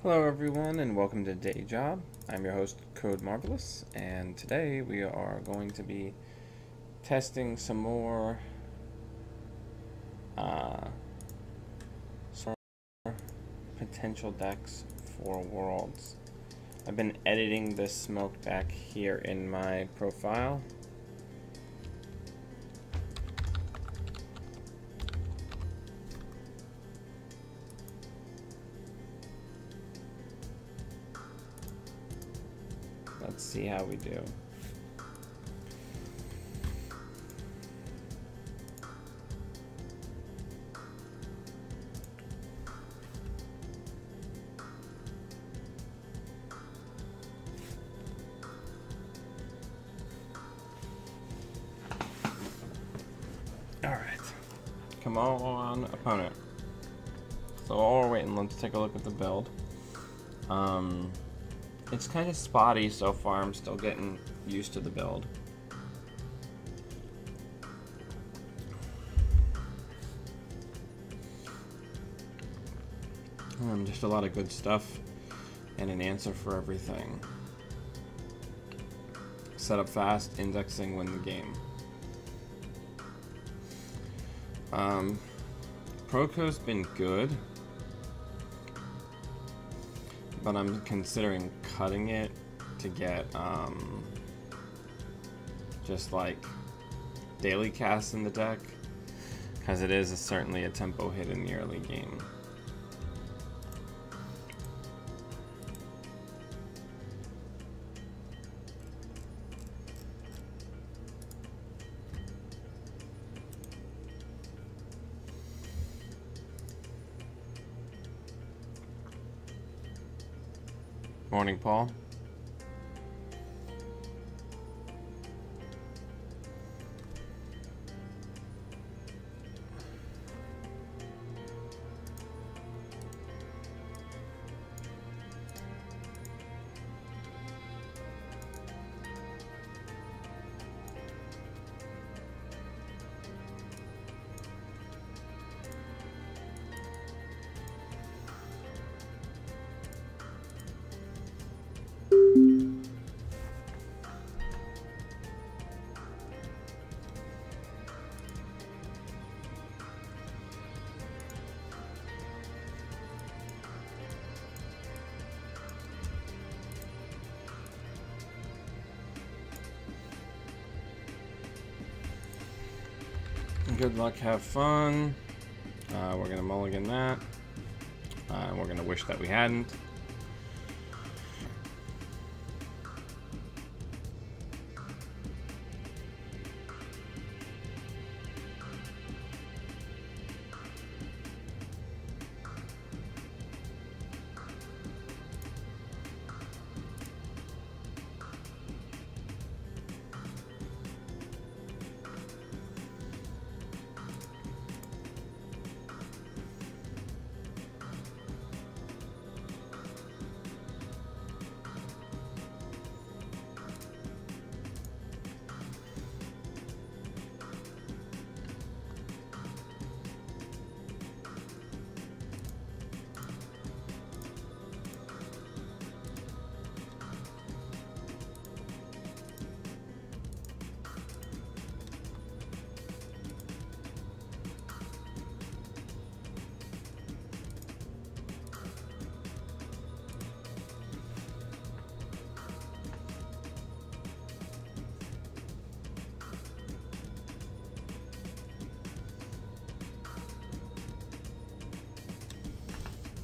Hello everyone and welcome to Day Job. I'm your host Code Marvelous, and today we are going to be testing some more potential decks for Worlds. I've been editing this smoke deck here in my profile. Let's see how we do. Alright. Come on, opponent. So while we're waiting, let's take a look at the build. It's kind of spotty so far. I'm still getting used to the build. Just a lot of good stuff and an answer for everything. Set up fast, indexing, win the game. Proco's been good, but I'm considering cutting it to get just like daily casts in the deck, because it is certainly a tempo hit in the early game. Morning, Paul. Good luck, have fun. We're gonna mulligan that. We're gonna wish that we hadn't.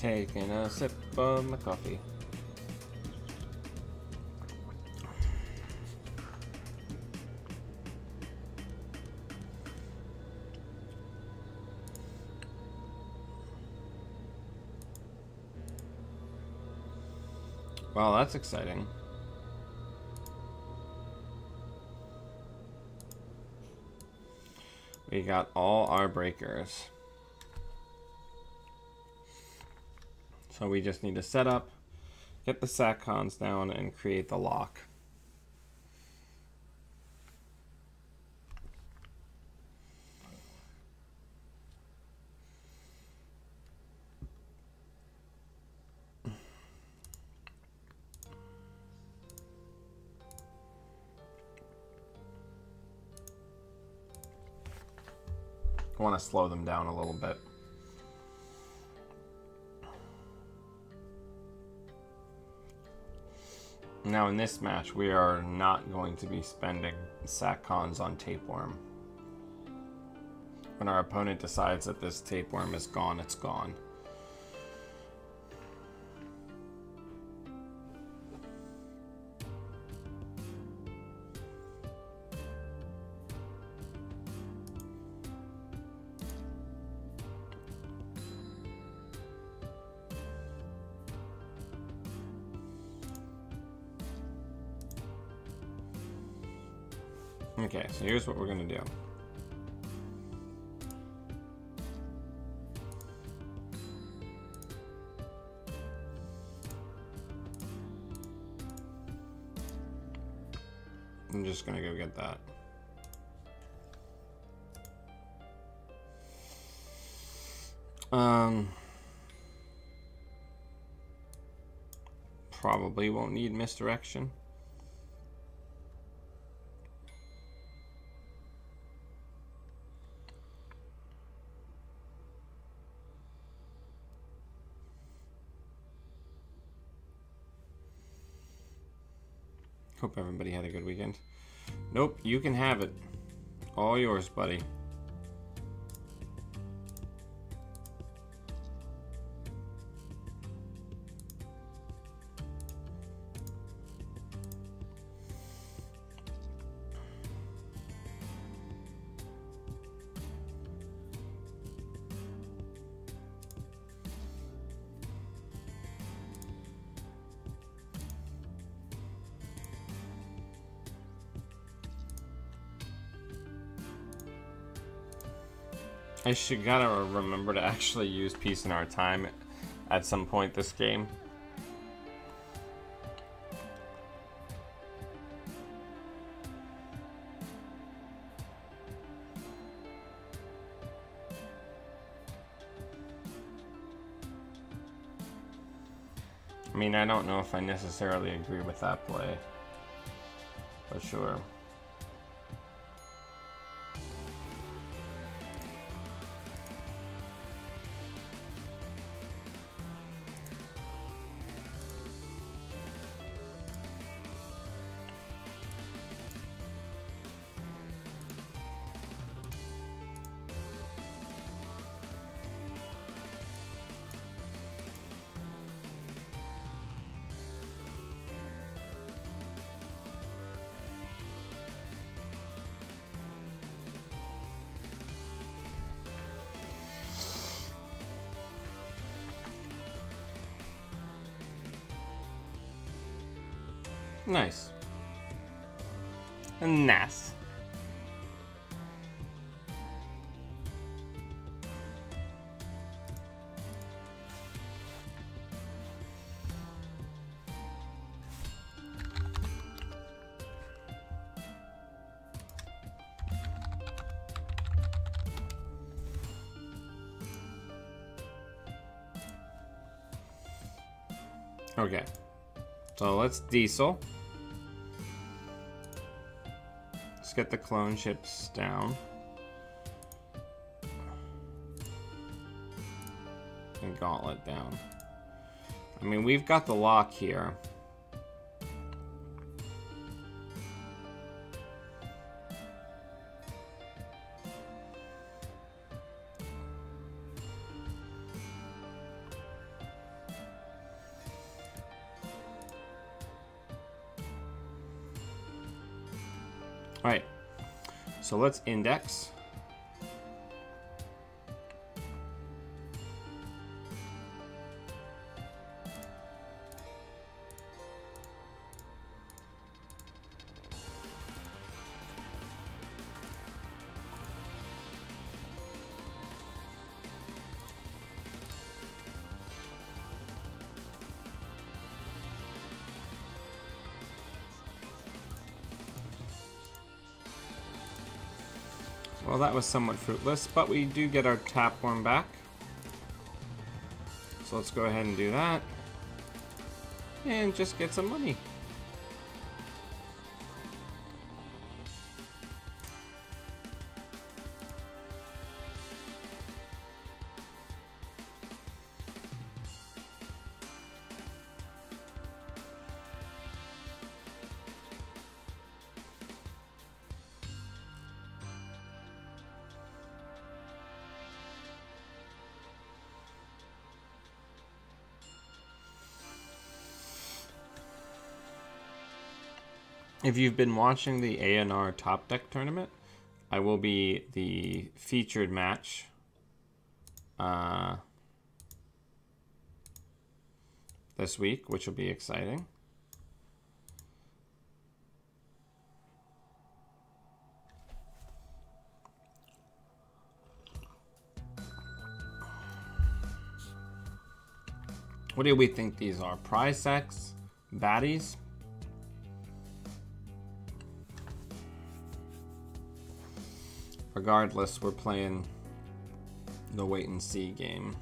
Taking a sip of my coffee. Wow, that's exciting. We got all our breakers. So we just need to set up, get the SACons down, and create the lock. want to slow them down a little bit. Now in this match, we are not going to be spending SAC-cons on tapeworm. When our opponent decides that this tapeworm is gone, it's gone. Okay, so here's what we're gonna do. I'm just gonna go get that. Probably won't need misdirection. Hope everybody had a good weekend. Nope, you can have it. All yours, buddy. I should gotta remember to actually use Peace in Our Time at some point this game. I mean, I don't know if I necessarily agree with that play, but sure. Nice. Nice. Okay. So let's diesel. Get the clone ships down and gauntlet down. I mean, we've got the lock here. All right, so let's index. Well, that was somewhat fruitless, but we do get our tapeworm back. So let's go ahead and do that. And just get some money. If you've been watching the A&R Top Deck tournament, I will be the featured match this week, which will be exciting. What do we think these are? Prize sacks? Baddies? Regardless, we're playing the wait and see game.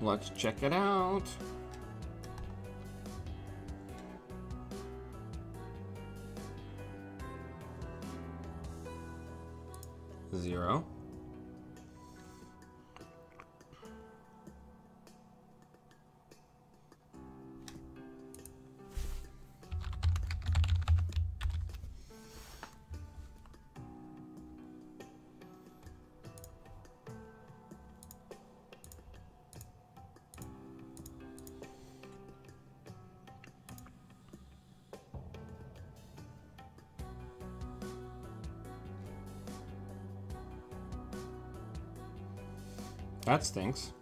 Let's check it out. Zero. That stinks.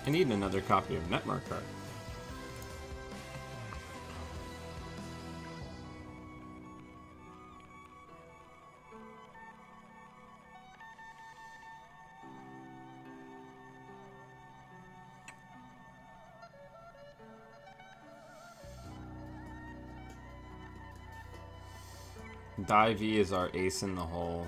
I need another copy of Netmarker. Divey is our ace in the hole.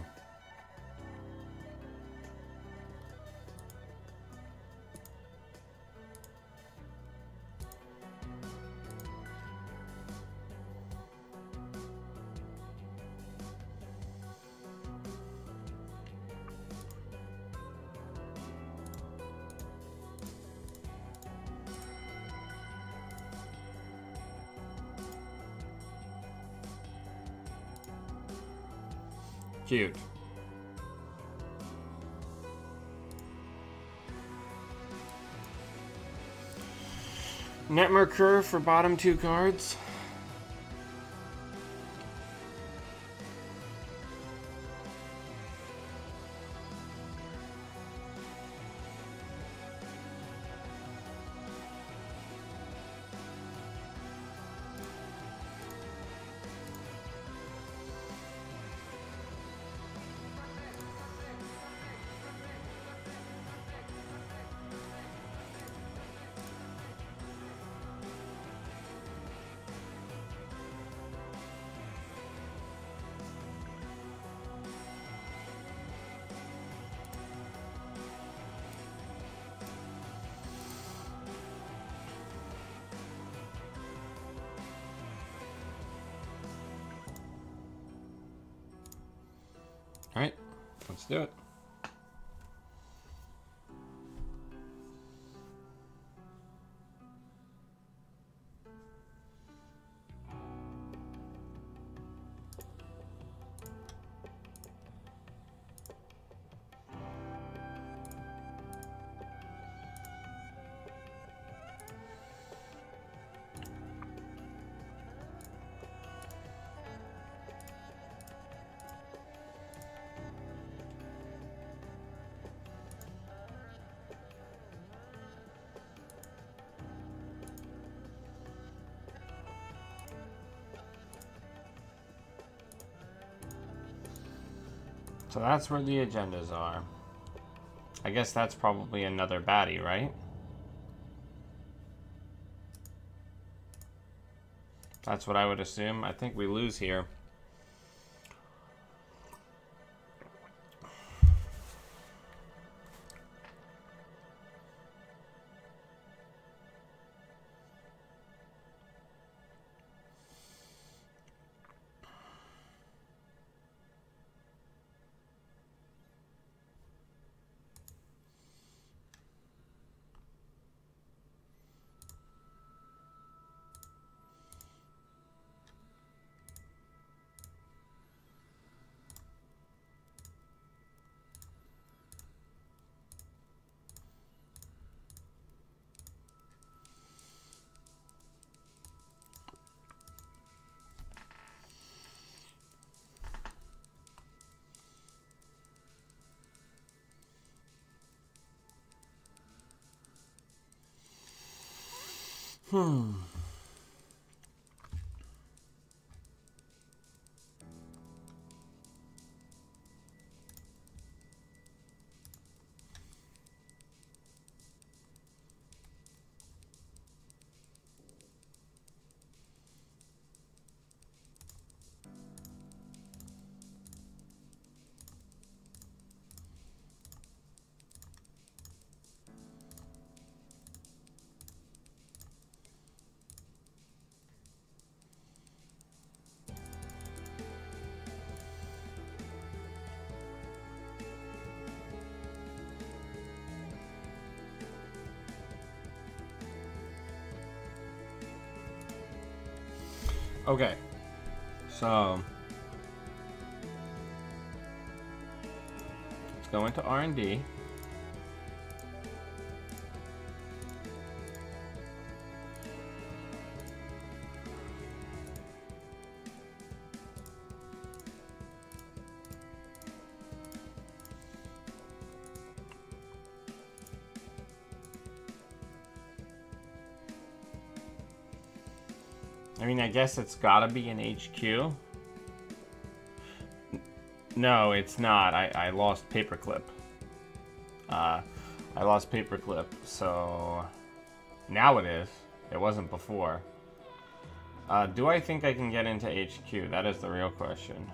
Cute. Netmarker for bottom two cards. All right, let's do it. So that's where the agendas are. I guess that's probably another baddie, right? That's what I would assume. I think we lose here. Okay, so let's go into R&D. I mean, I guess it's gotta be an HQ. No, it's not. I lost paperclip. I lost paperclip, so now it is. It wasn't before. Do I think I can get into HQ? That is the real question.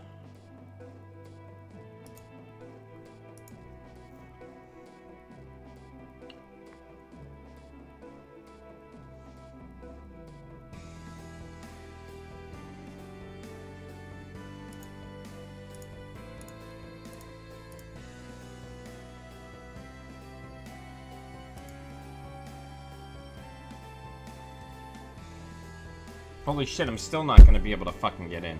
Holy shit, I'm still not gonna be able to fucking get in.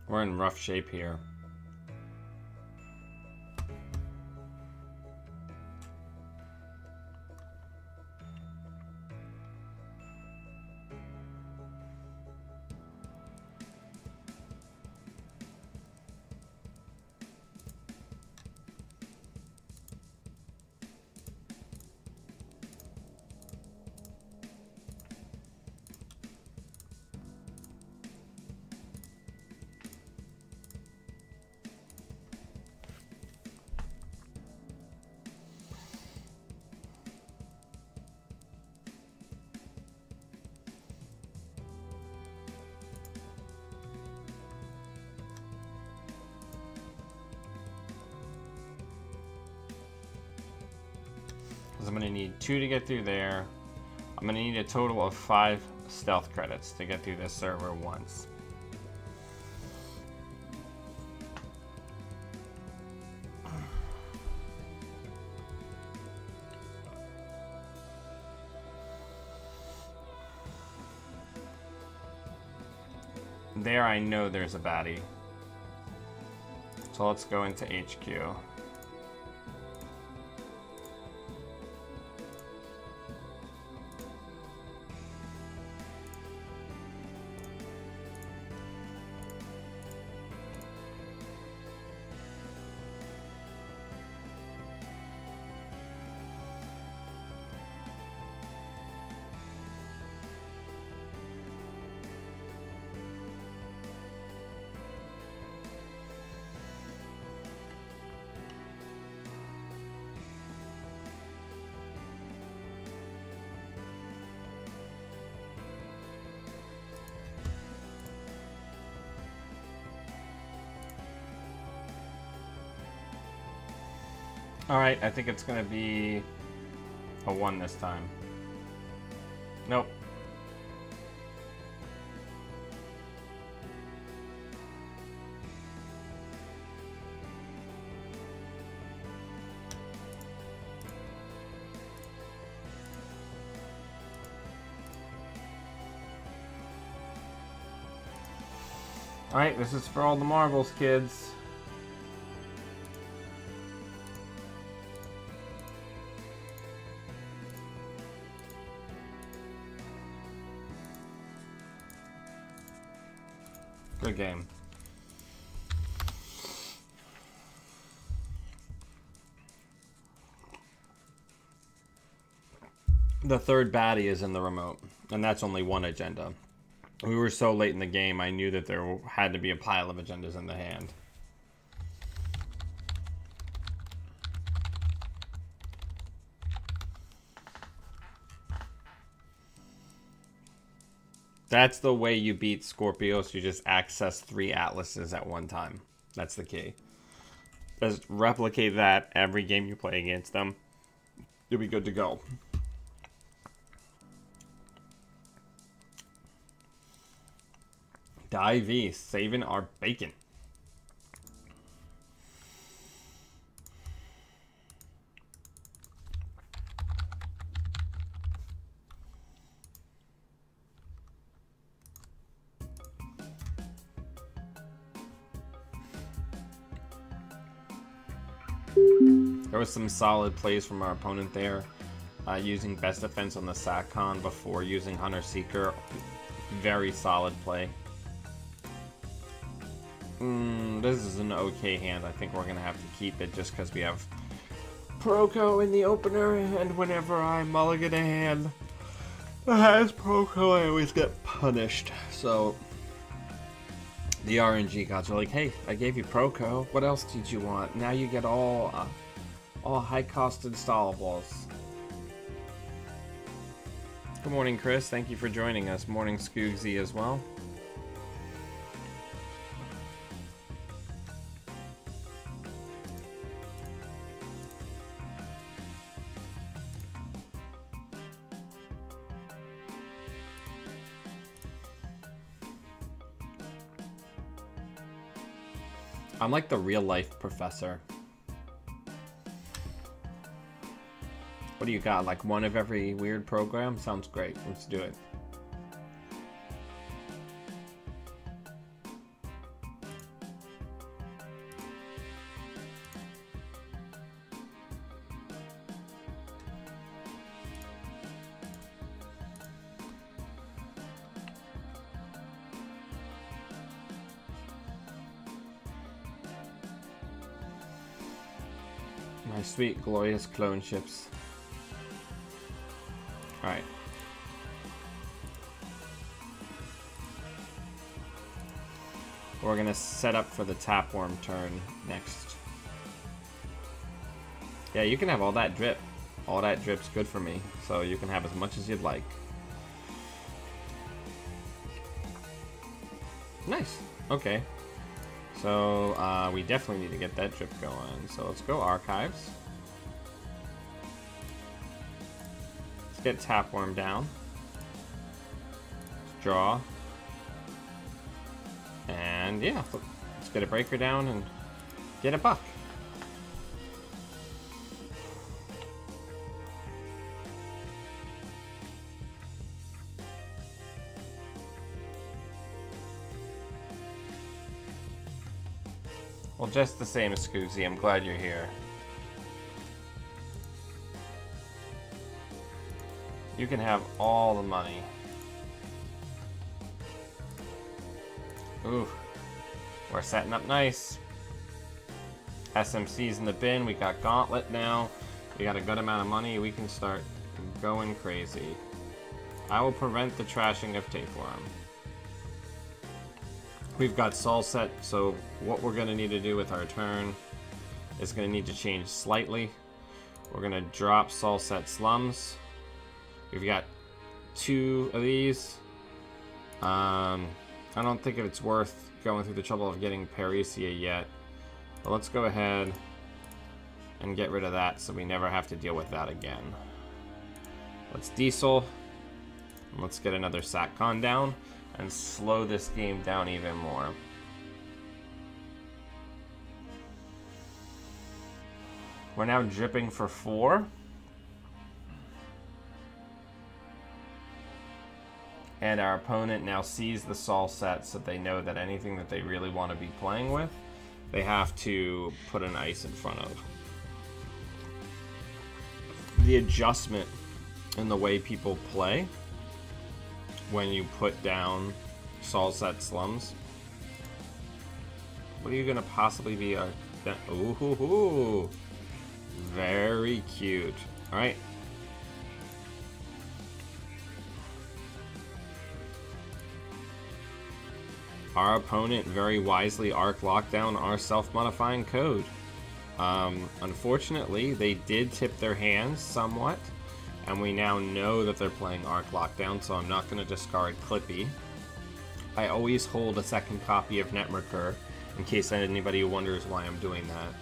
We're in rough shape here. I'm going to need 2 to get through there. I'm going to need a total of 5 stealth credits to get through this server once. There I know there's a baddie. So let's go into HQ. Alright, I think it's gonna be a 1 this time. Nope. Alright, this is for all the marbles, kids. Good game. The third baddie is in the remote, and that's only one agenda. We were so late in the game, I knew that there had to be a pile of agendas in the hand. That's the way you beat Scorpios. You just access 3 atlases at one time. That's the key. Just replicate that every game you play against them. You'll be good to go. Divey, saving our bacon. There was some solid plays from our opponent there. Using best defense on the SATCON before using Hunter Seeker. Very solid play. This is an okay hand. I think we're going to have to keep it just because we have Proco in the opener, and whenever I mulligan a hand that has Proco, I always get punished. So the RNG gods are like, hey, I gave you Proco. What else did you want? Now you get all high-cost installables. Good morning, Chris. Thank you for joining us. Morning, Scoogsy, as well. I'm like the real-life professor. What do you got? Like one of every weird program? Sounds great. Let's do it. My sweet, glorious clone ships. Alright. We're gonna set up for the tapeworm turn next. Yeah, you can have all that drip. All that drip's good for me, so you can have as much as you'd like. Nice. Okay. So, we definitely need to get that drip going. So let's go archives. Let's get tapeworm down. Let's draw. And yeah, let's get a breaker down and get a buck. Well, just the same as Scoozy, I'm glad you're here. You can have all the money. Ooh, we're setting up nice. SMC's in the bin, we got Gauntlet now. We got a good amount of money, we can start going crazy. I will prevent the trashing of tapeworm. We've got Sol set, so what we're going to need to do with our turn is going to need to change slightly. We're going to drop Sol set slums. We've got 2 of these. I don't think it's worth going through the trouble of getting Parisia yet. But let's go ahead and get rid of that so we never have to deal with that again. Let's diesel. Let's get another SATCON down and slow this game down even more. We're now dripping for 4. And our opponent now sees the Sol set, so they know that anything that they really want to be playing with, they have to put an ice in front of. The adjustment in the way people play when you put down Sol set slums. What are you going to possibly be a... Ooh, very cute. All right. Our opponent very wisely arc lockdown our self-modifying code. Unfortunately, they did tip their hands somewhat, and we now know that they're playing arc lockdown, so I'm not going to discard Clippy. I always hold a second copy of Netmerker in case anybody wonders why I'm doing that.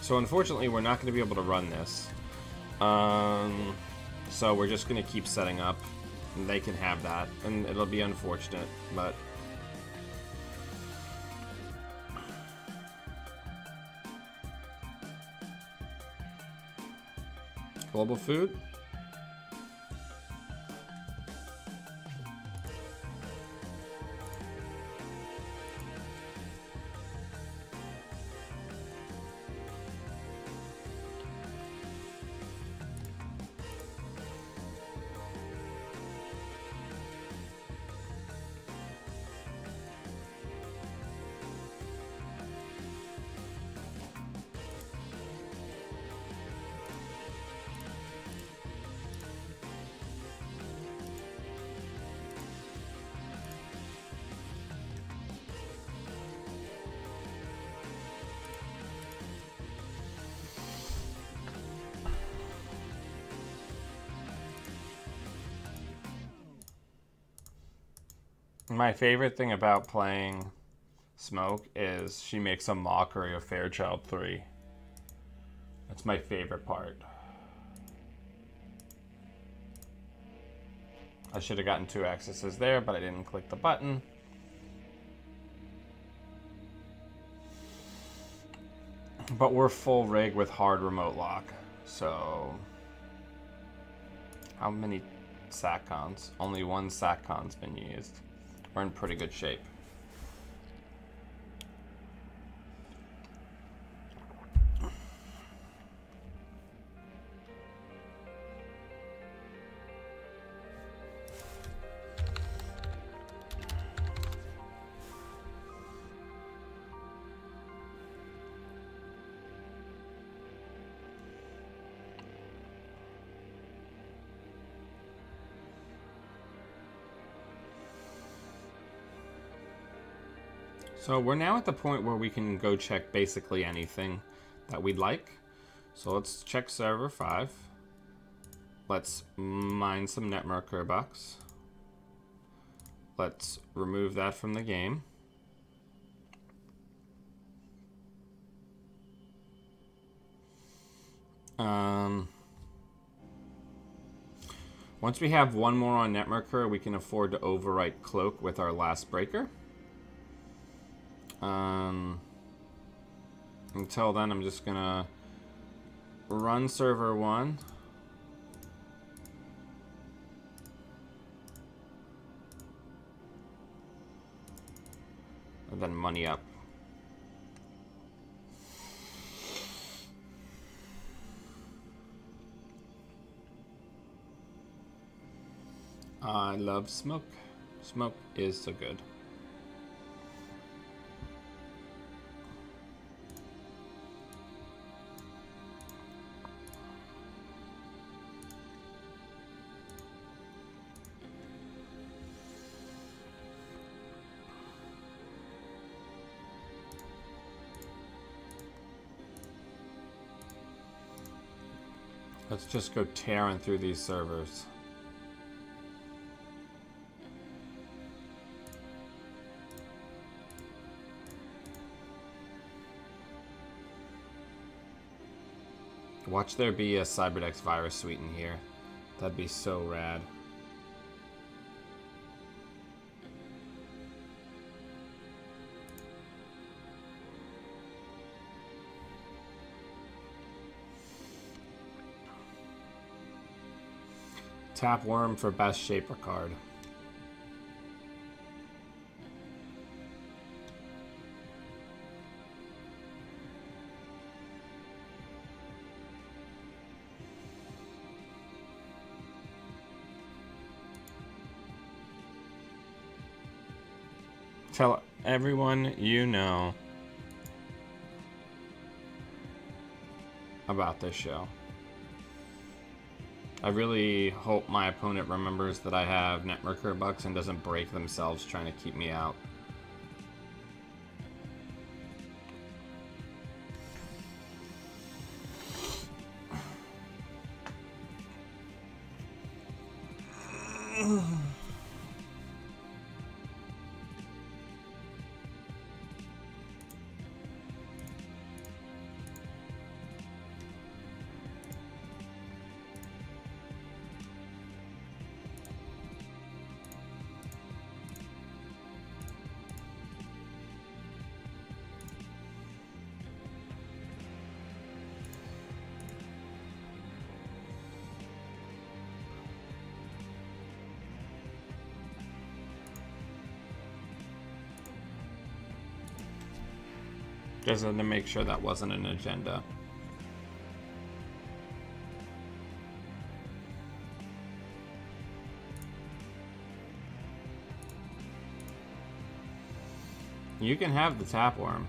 So unfortunately, we're not going to be able to run this. So we're just going to keep setting up. And they can have that. And it'll be unfortunate, but... Global food? My favorite thing about playing Smoke is she makes a mockery of Fairchild 3. That's my favorite part. I should have gotten 2 accesses there, but I didn't click the button. But we're full rig with hard remote lock, so... How many SATCONs? Only 1 SATCON's been used. We're in pretty good shape. So we're now at the point where we can go check basically anything that we'd like. So let's check server 5. Let's mine some Netmerker bucks. Let's remove that from the game. Once we have 1 more on Netmerker, we can afford to overwrite Cloak with our last breaker. Until then, I'm just gonna run server 1. And then money up. I love Smoke. Smoke is so good. Let's just go tearing through these servers. Watch there be a Cyberdex virus suite in here. That'd be so rad. Tap worm for best shaper card. Tell everyone you know about this show. I really hope my opponent remembers that I have networker bucks and doesn't break themselves trying to keep me out. Just to make sure that wasn't an agenda. You can have the tapworm.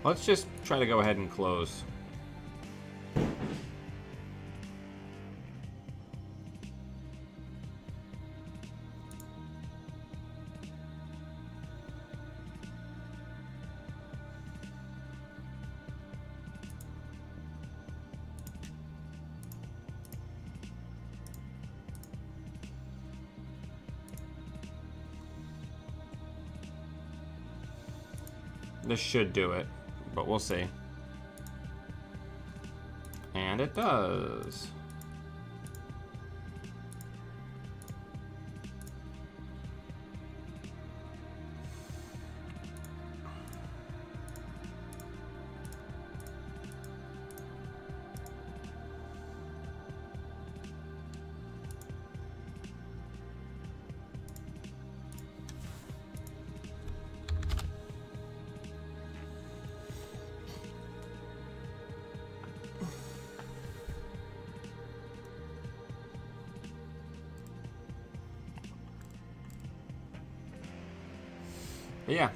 Let's just try to go ahead and close. This should do it, but we'll see. And it does. But yeah.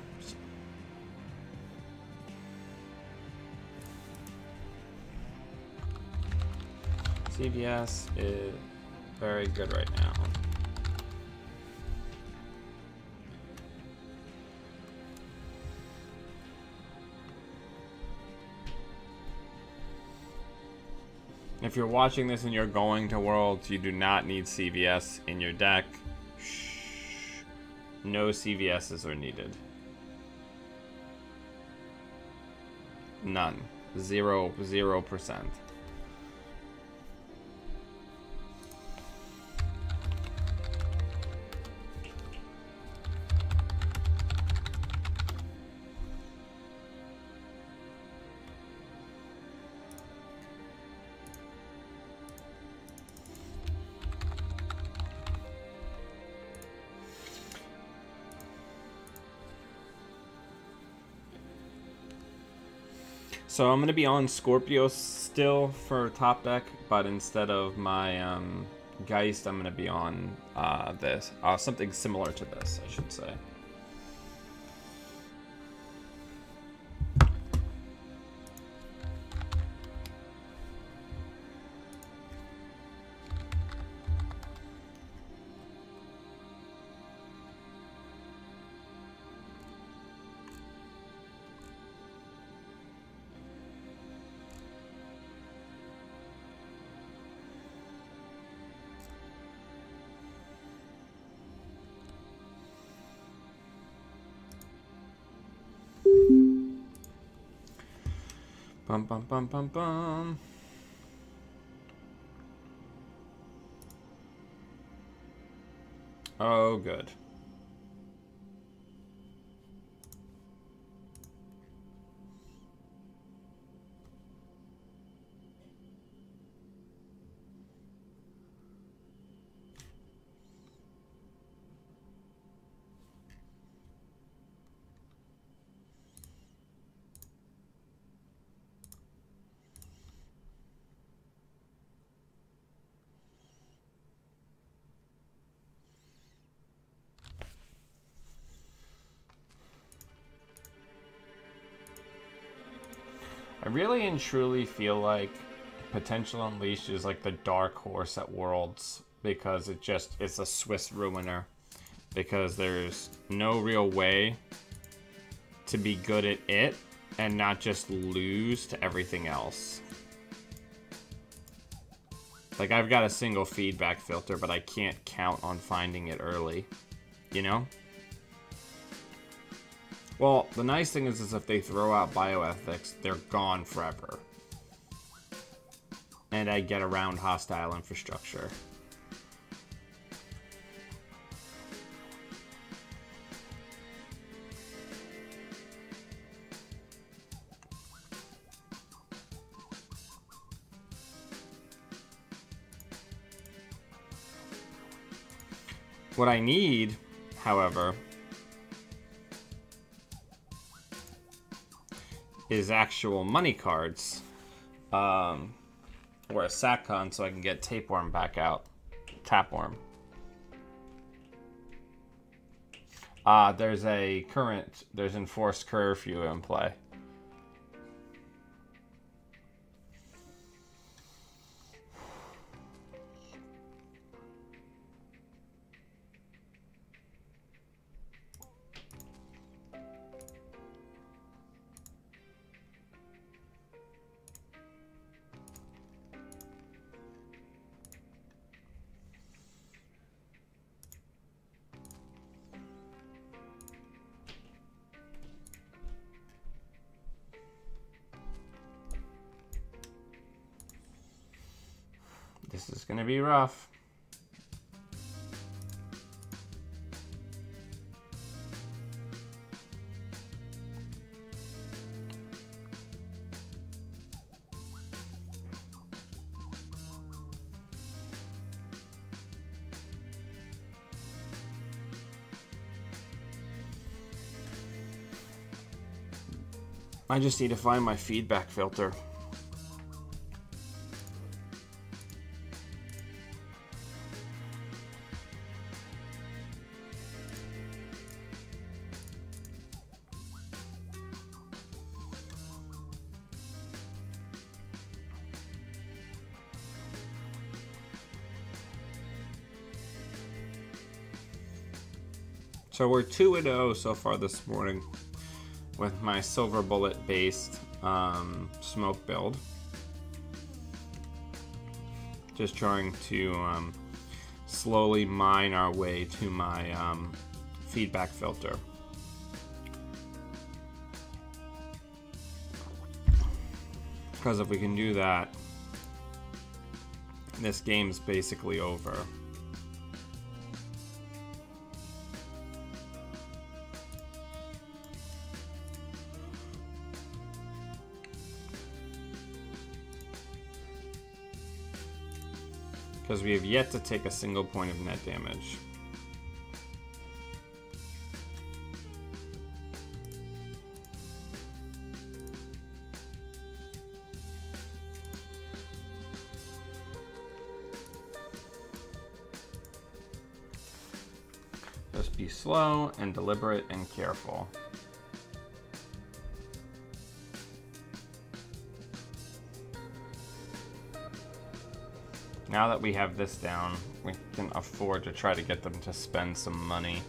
CVS is very good right now. If you're watching this and you're going to Worlds, you do not need CVS in your deck. No CVSs are needed. None. 0%. So I'm going to be on Scorpio still for top deck, but instead of my Geist, I'm going to be on this. Something similar to this, I should say. Bum bum bum bum bum. Oh, good. I really and truly feel like Potential Unleashed is like the dark horse at Worlds because it's a Swiss ruiner. Because there's no real way to be good at it and not just lose to everything else. Like, I've got a single feedback filter, but I can't count on finding it early. You know? Well, the nice thing is if they throw out bioethics, they're gone forever. And I get around hostile infrastructure. What I need, however, is actual money cards, or a SACCON so I can get Tapeworm back out. Tapworm. There's enforced curfew in play. This is gonna be rough. I just need to find my feedback filter. So we're 2-0 so far this morning with my Silver Bullet based smoke build. Just trying to slowly mine our way to my feedback filter. Because if we can do that, this game's basically over. Because we have yet to take a single point of net damage. Just be slow and deliberate and careful. Now that we have this down, we can afford to try to get them to spend some money.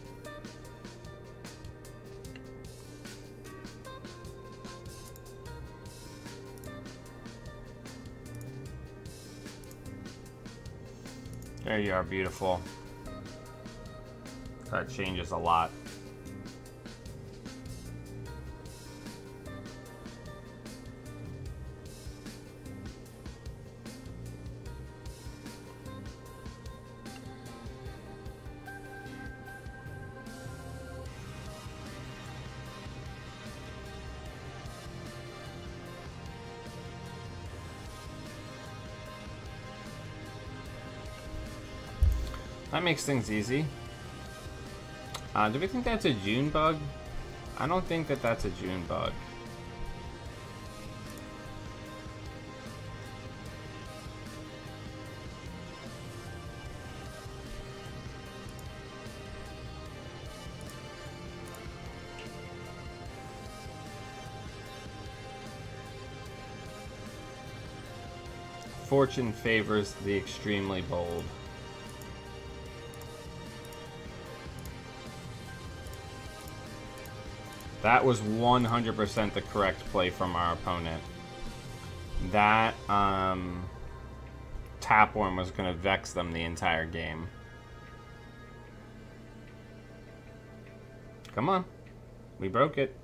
There you are, beautiful. That changes a lot. That makes things easy. Do we think that's a June bug? I don't think that that's a June bug. Fortune favors the extremely bold. That was 100% the correct play from our opponent. That Tapeworm was going to vex them the entire game. Come on. We broke it.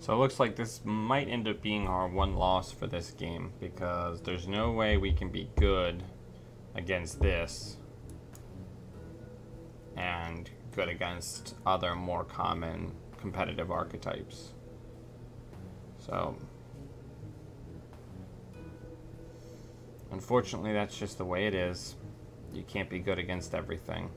So it looks like this might end up being our one loss for this game, because there's no way we can be good against this and good against other more common competitive archetypes. So unfortunately, that's just the way it is. You can't be good against everything.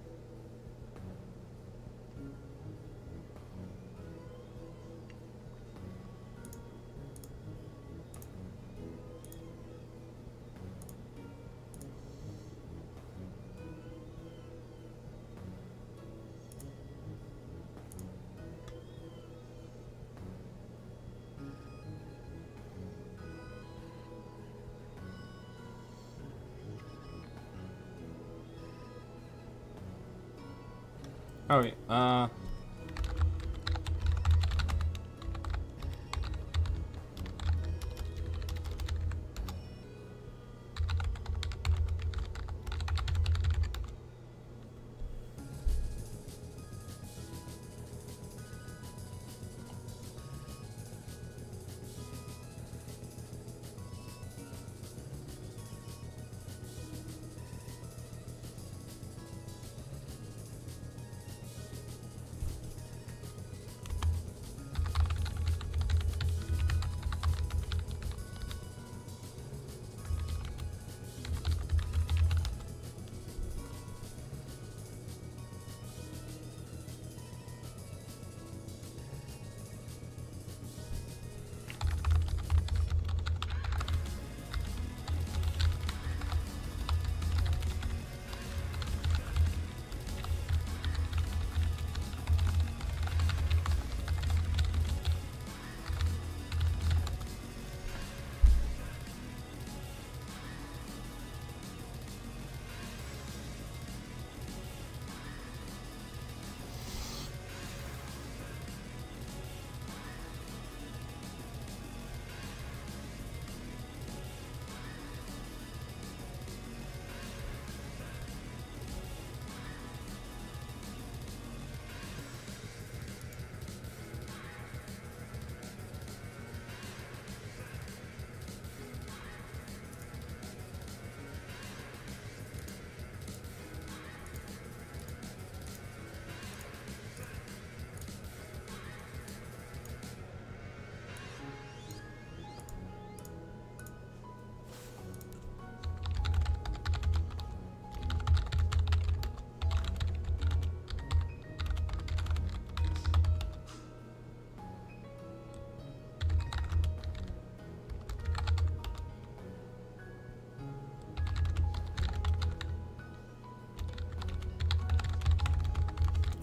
Oh,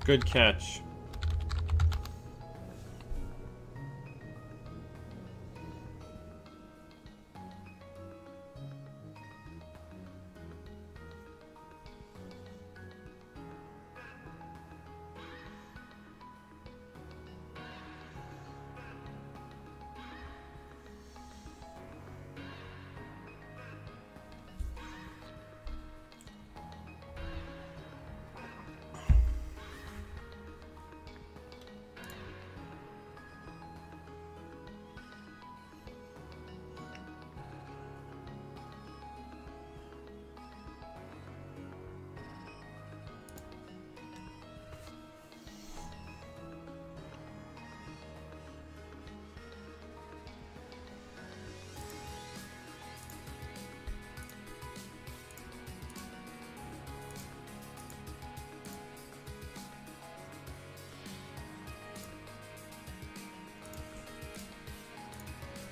good catch.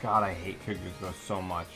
God, I hate Kuguko so much.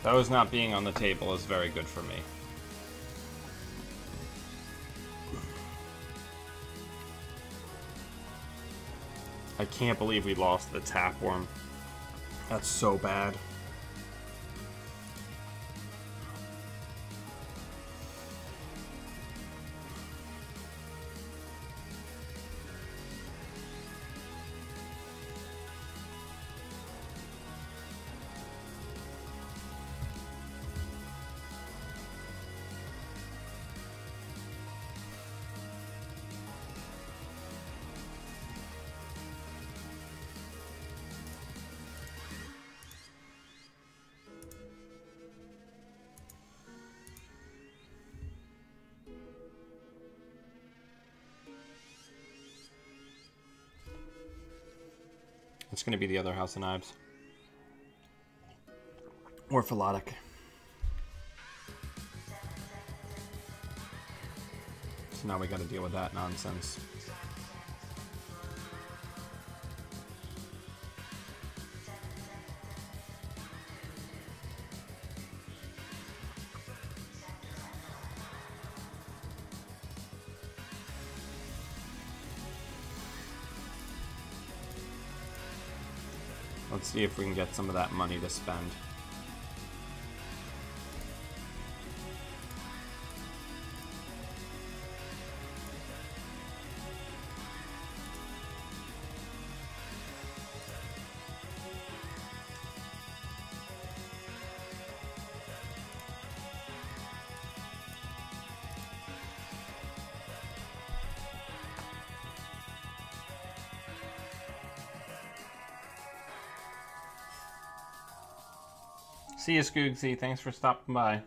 Those not being on the table is very good for me. I can't believe we lost the tapeworm. That's so bad. It's going to be the other House of Knives. Or Philotic. So now we got to deal with that nonsense. Let's see if we can get some of that money to spend. See you, Scoogsy. Thanks for stopping by.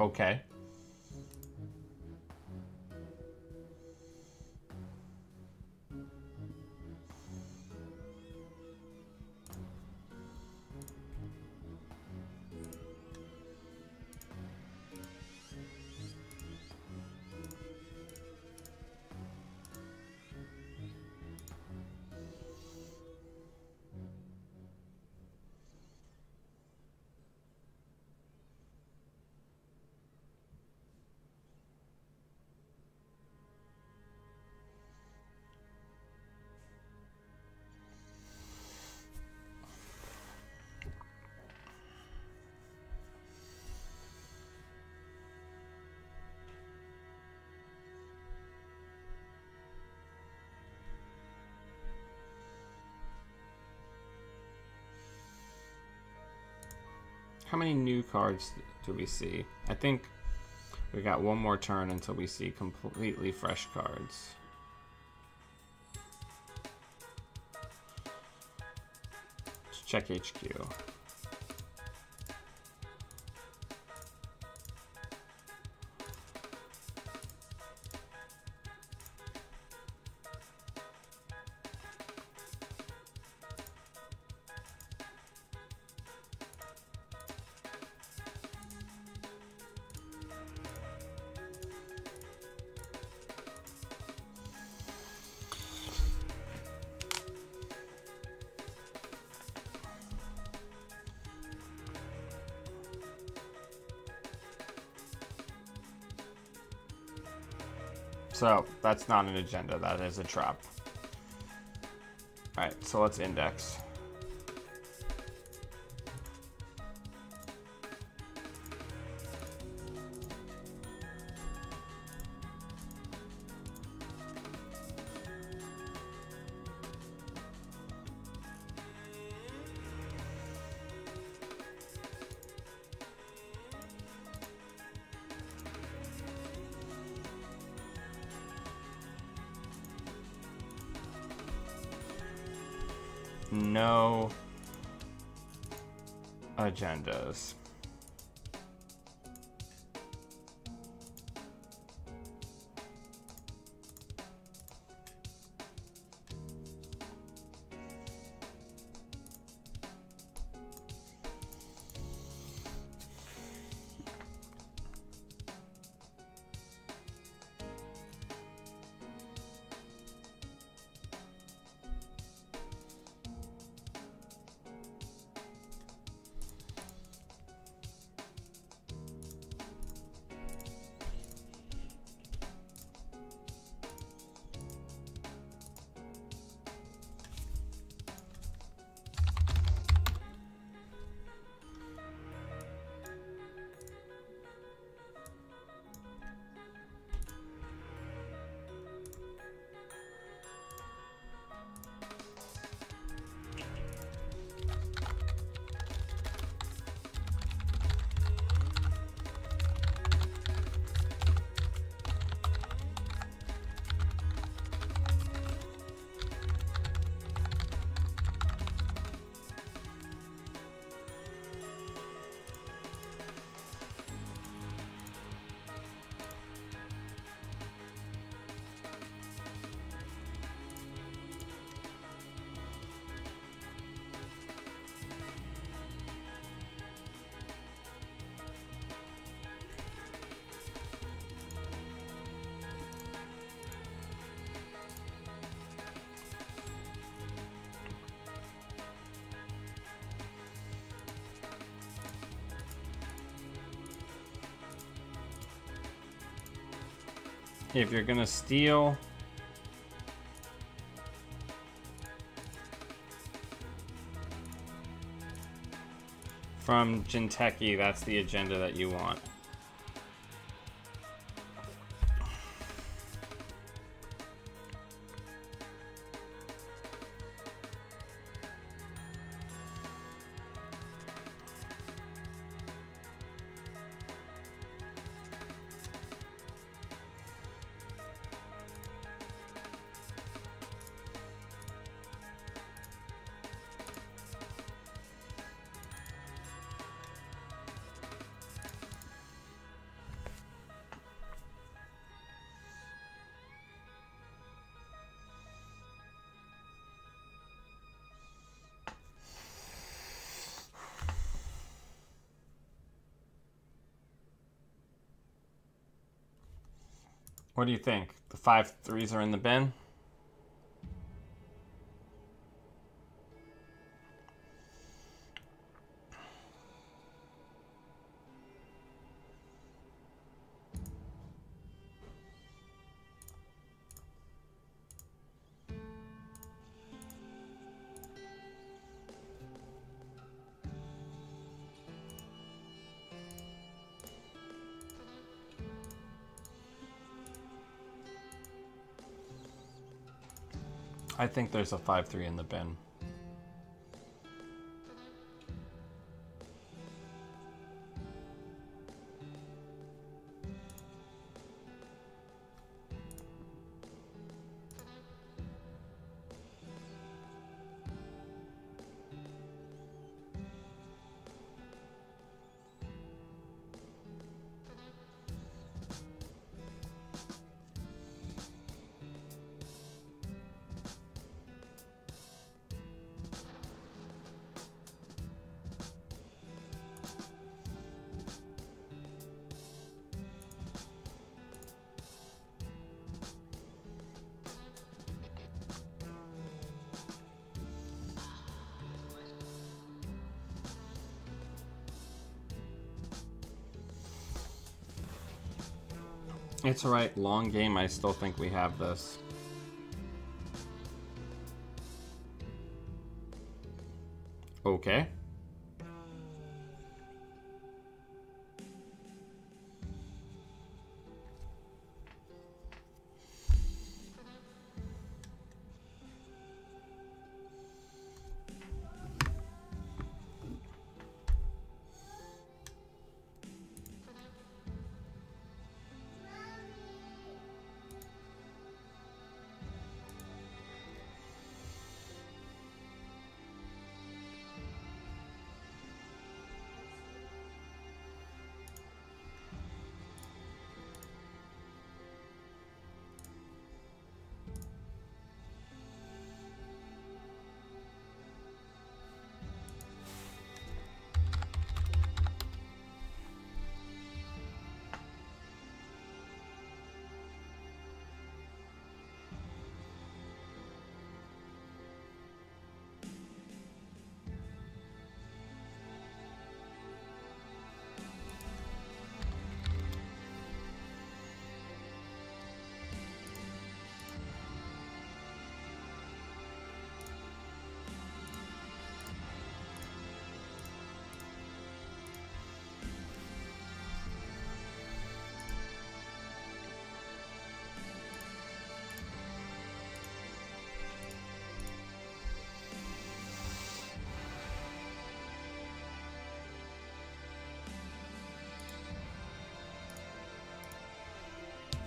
Okay. How many new cards do we see? I think we got one more turn until we see completely fresh cards. Let's check HQ. So that's not an agenda, that is a trap. Alright, so let's index. No agendas. If you're gonna steal from Jinteki, that's the agenda that you want. What do you think? The 5-3s are in the bin? I think there's a 5-3 in the bin. It's alright, long game, I still think we have this. Okay.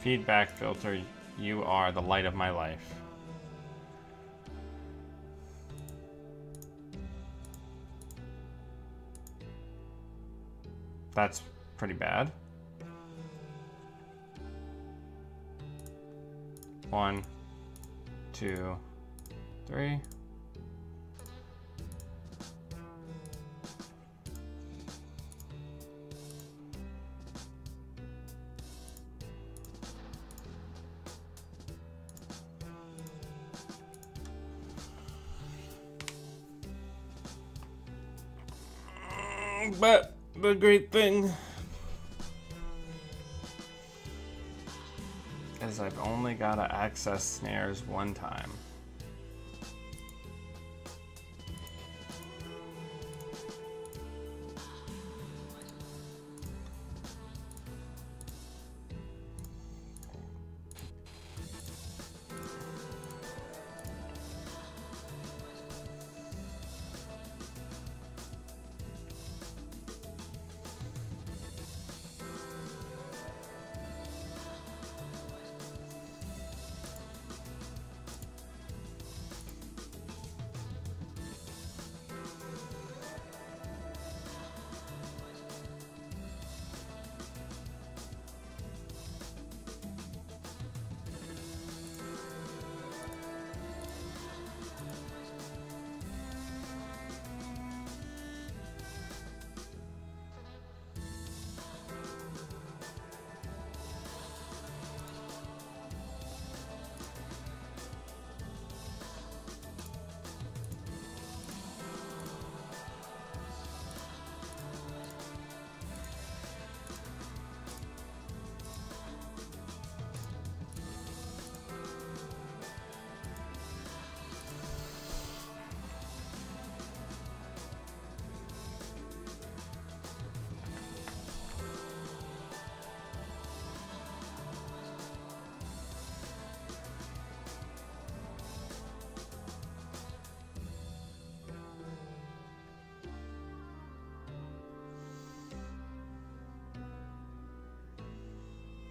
Feedback filter, you are the light of my life. That's pretty bad. 1, 2, 3. But the great thing is I've only got to access snares one time.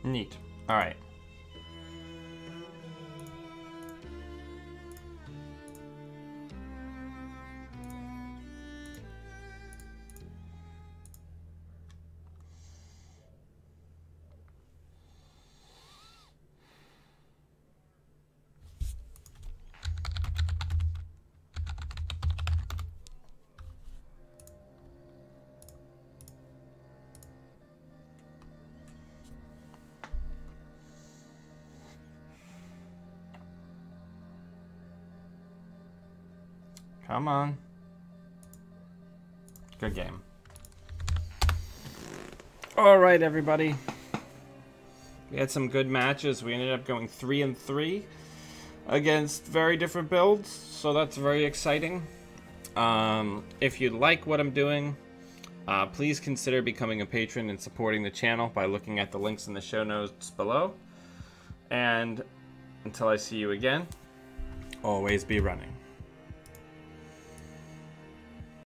Neat. All right. Come on. Good game. All right, everybody. We had some good matches. We ended up going 3-3 against very different builds, so that's very exciting. If you like what I'm doing, please consider becoming a patron and supporting the channel by looking at the links in the show notes below. And until I see you again, always be running.